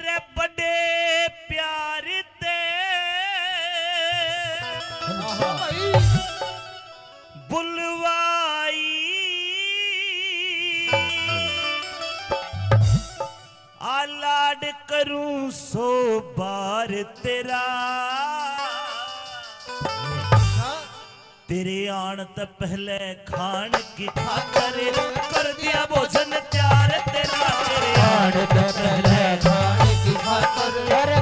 तेरे बड़े प्यार ते बुलवाई आलाड करूं 100 बार तेरा तेरे आन त पहले खान की खातर कर दिया भोजन तैयार तेरा तेरे आन त पहले खान की खातर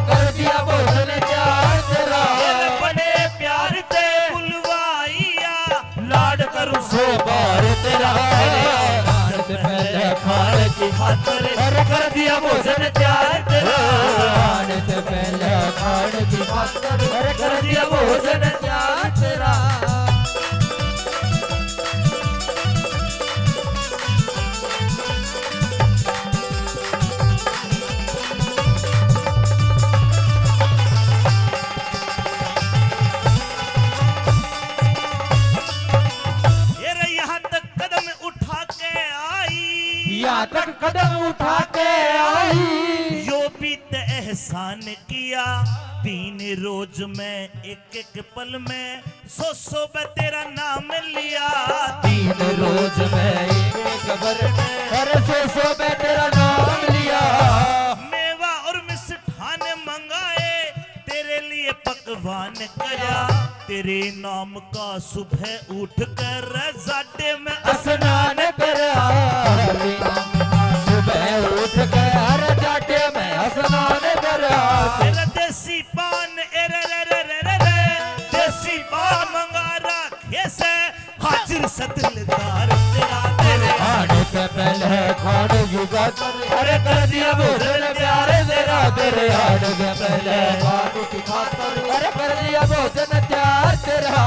कर दिया भोजन तैयार तेरा बड़े प्यार ते बुलवाइया लाड करूं 100 बार तेरा आन त पहले खान की खातर कर दिया भोजन तैयार तेरा आन त पहले खान की खातर कर दिया भोजन तैयार तेरा यहाँ तक कदम उठा के आई यो बीत एहसान किया 3 रोज में एक पल में 100 तेरा नाम लिया 3 रोज में एक बर में हर 100 में तेरा नाम लिया मेवा और मिष्ठान मंगाए तेरे लिए पकवान करा तेरे नाम का सुबह उठ कर जाटे में स्नान करा सुबह उठ कर हर जाटे में स्नान करा तेरा देसी पान देसी पान मंगा रखे से हाजिर सदिलदार तेरा तेरे आने से पहले खान युगा अरे कर दिया भोजन प्यारे तेरा तेरे आने से पहले खान की खातर अरे कर दिया भोजन प्यार तेरा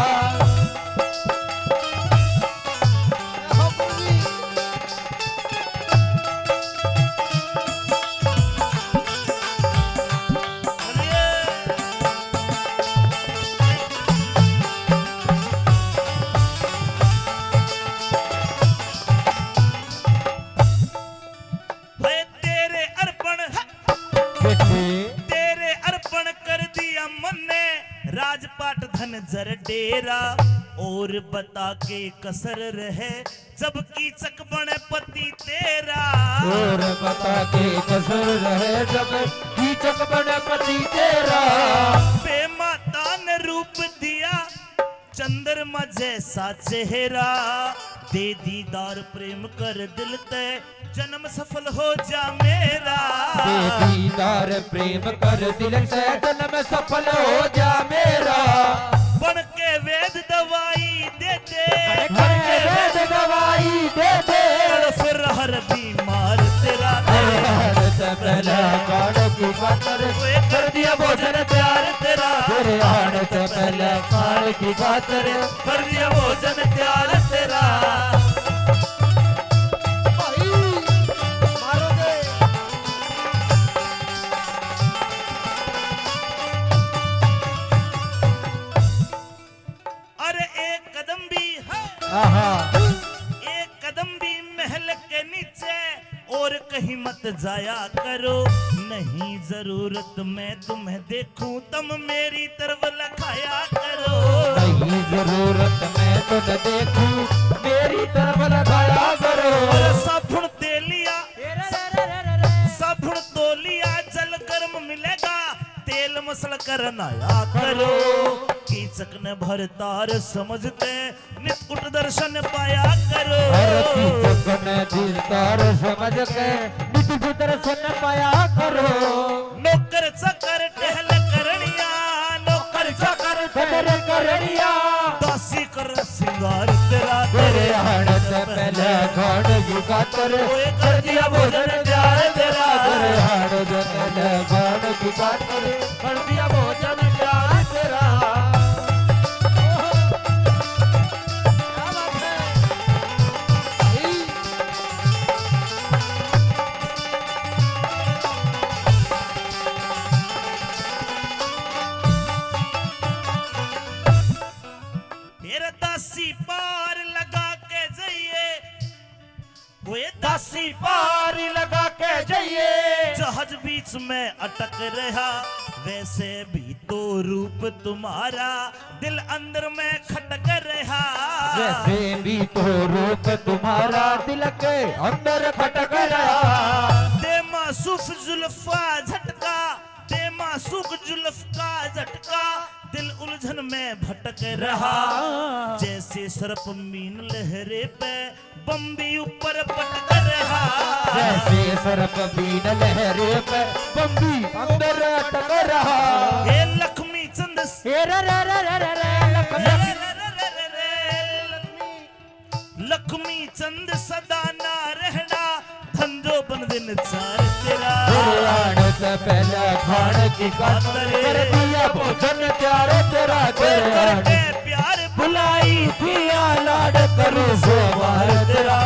तेरे अर्पण कर दिया मन ने राजपाट धन जर डेरा और बता के कसर रहे जब कीचक बने पति तेरा और बता के कसर रहे जब कीचक बने पति तेरा बेमाता ने रूप दिया चंद्रमा जैसा चेहरा दे दीदार प्रेम कर दिल ते जन्म सफल हो जा मेरा दे दीदार प्रेम कर दिल से जन्म सफल हो जा मेरा बन के वेद दवाई दे दे बन के वेद दवाई दे दे फिर हर बीमार तेरा हर से पहले खान की खातर कर दिया भोजन तैयार तेरा तेरे आने से पहले खान की खातर कर दिया भोजन तैयार तेरा अरे एक कदम भी है एक कदम भी महल के नीचे और कहीं मत जाया करो नहीं जरूरत मैं तुम्हें देखूं तुम मेरी तरफ लखाया करो नहीं जरूरत मैं तो न देखूं मेरी तरफ लगाया करो साबुन दे लिया साबुन तो लिया जल गर्म मिलेगा तेल मसल कर नया करो कीचक ने भरतार समझते नित उठ दर्शन पाया करो कीचक ने दिलदार समझ के नित दर्शन पाया करो नौकर चाकर टहल करनिया नौकर चाकर ठहर करनिया दासी कर सिंगार तेरा तेरे आने से पहले खान की खातर कर दिया भोजन तैयार तेरा तेरे आने से पहले खान की खातर कर दिया भोजन तैयार तेरा दासी पार लगा के जाइए वो दासी पार लगा के जाइए जहाज बीच में अटक रहा, वैसे भी तो रूप तुम्हारा दिल अंदर में खटक रहा। जैसे भी तो रूप तुम्हारा दिल के अंदर खटक रहा। दे मासूफ जुल्फा झटका, दे मासूफ जुल्फ का झटका, दिल उलझन में भटक रहा। जैसे सरप मीन लहरे पे बम्बी ऊपर पटक रहा। जैसे सरप बीन लहरे पे बम्बी अंदर अटक रहा। हे लक्ष्मी चंद लक्ष्मी चंद सदा ना रहना, धंधो बन दिन चार तेरा। आने से पहले खाने की खातर कर दिया भोजन तैयार तेरा। करके प्यार बुलाई दिया लाड करूं सोमार तेरा।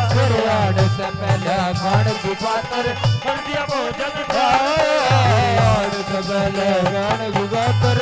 आने से पहले खाने की खातर कर दिया भोजन तैयार। आने से पहले खाने की खातर